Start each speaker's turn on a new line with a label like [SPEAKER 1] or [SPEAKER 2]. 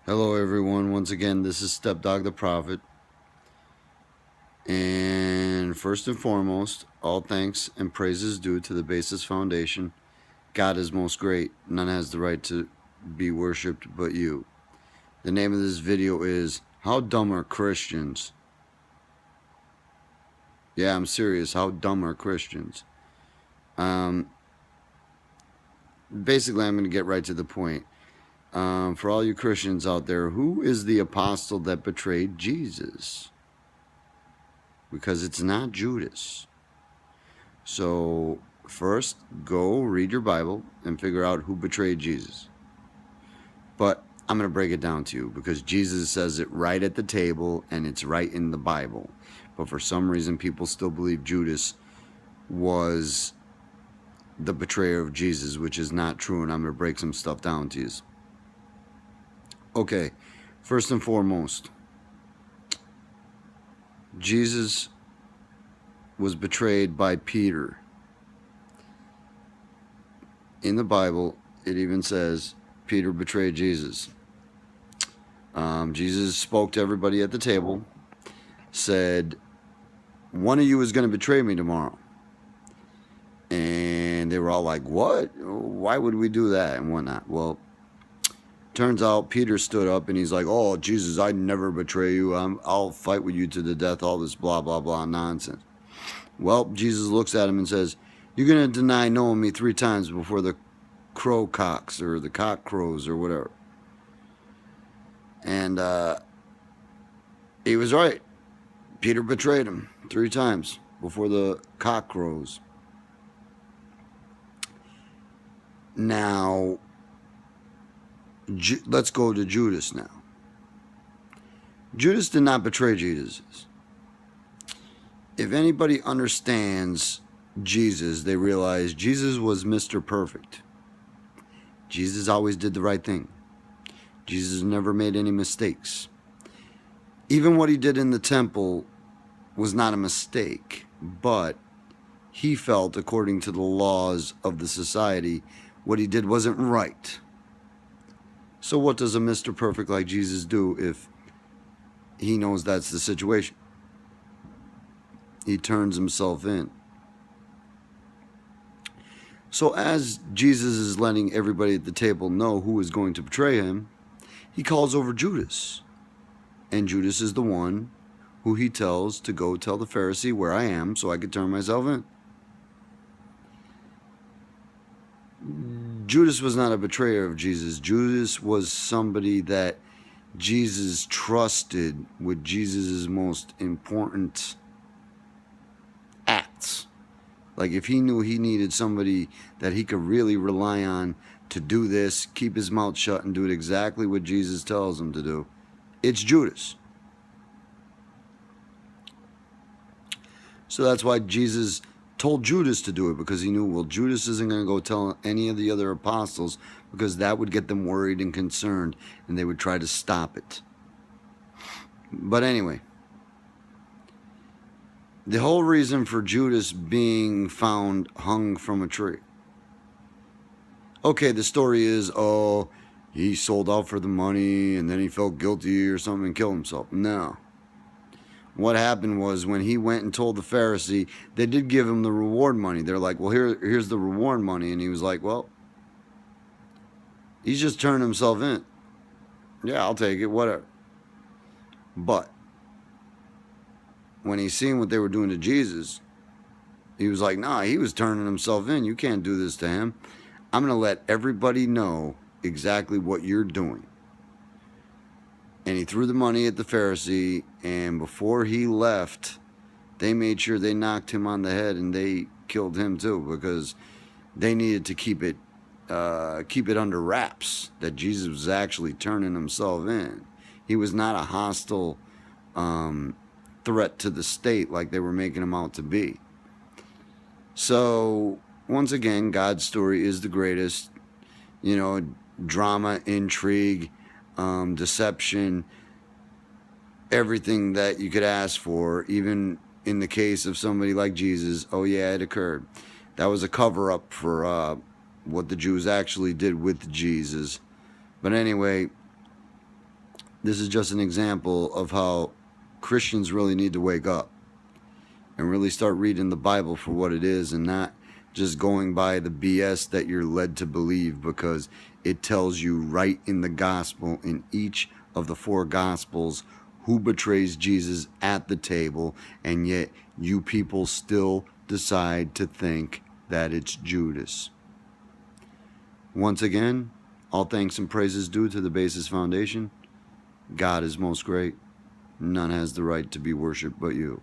[SPEAKER 1] Hello everyone, once again this is Stepdogg the Prophet, and first and foremost, all thanks and praises due to the Basis Foundation. God is most great, none has the right to be worshipped but you. The name of this video is, How Dumb Are Christians? Yeah, I'm serious, how dumb are Christians? Basically I'm going to get right to the point. For all you Christians out there, who is the apostle that betrayed Jesus? Because it's not Judas. So first, go read your Bible and figure out who betrayed Jesus. But I'm going to break it down to you because Jesus says it right at the table and it's right in the Bible. But for some reason, people still believe Judas was the betrayer of Jesus, which is not true, and I'm going to break some stuff down to you. Okay, first and foremost, Jesus was betrayed by Peter. In the Bible, it even says Peter betrayed Jesus. Jesus spoke to everybody at the table, said, one of you is going to betray me tomorrow. And they were all like, what? Why would we do that? And whatnot. Well, turns out Peter stood up and he's like, oh, Jesus, I'd never betray you. I'll fight with you to the death, all this blah, blah, blah nonsense. Well, Jesus looks at him and says, you're going to deny knowing me 3 times before the crow cocks or the cock crows or whatever. And he was right. Peter betrayed him 3 times before the cock crows. Now, let's go to Judas now. Judas did not betray Jesus. If anybody understands Jesus, they realize Jesus was Mr. Perfect. Jesus always did the right thing. Jesus never made any mistakes. Even what he did in the temple was not a mistake, but he felt, according to the laws of the society, what he did wasn't right. So what does a Mr. Perfect like Jesus do if he knows that's the situation? He turns himself in. So as Jesus is letting everybody at the table know who is going to betray him, he calls over Judas. And Judas is the one who he tells to go tell the Pharisee where I am so I could turn myself in. Judas was not a betrayer of Jesus. Judas was somebody that Jesus trusted with Jesus' most important acts. Like if he knew he needed somebody that he could really rely on to do this, keep his mouth shut and do it exactly what Jesus tells him to do, it's Judas. So that's why Jesus told Judas to do it, because he knew, well, Judas isn't going to go tell any of the other apostles because that would get them worried and concerned and they would try to stop it. But anyway, the whole reason for Judas being found hung from a tree. Okay, the story is, oh, he sold out for the money and then he felt guilty or something and killed himself. No. What happened was when he went and told the Pharisee, they did give him the reward money. They're like, well, here's the reward money. And he was like, well, he's just turned himself in. Yeah, I'll take it, whatever. But when he seen what they were doing to Jesus, he was like, nah, he was turning himself in. You can't do this to him. I'm going to let everybody know exactly what you're doing. And he threw the money at the Pharisee, and before he left, they made sure they knocked him on the head and they killed him too, because they needed to keep it under wraps that Jesus was actually turning himself in. He was not a hostile threat to the state like they were making him out to be. So once again, God's story is the greatest. You know, drama, intrigue, deception, everything that you could ask for, even in the case of somebody like Jesus. Oh yeah, it occurred. That was a cover-up for what the Jews actually did with Jesus. But anyway, This is just an example of how Christians really need to wake up and really start reading the Bible for what it is, and not just going by the BS that you're led to believe, because it tells you right in the gospel, in each of the 4 gospels, who betrays Jesus at the table, and yet you people still decide to think that it's Judas. Once again, all thanks and praises due to the Basis Foundation. God is most great. None has the right to be worshipped but you.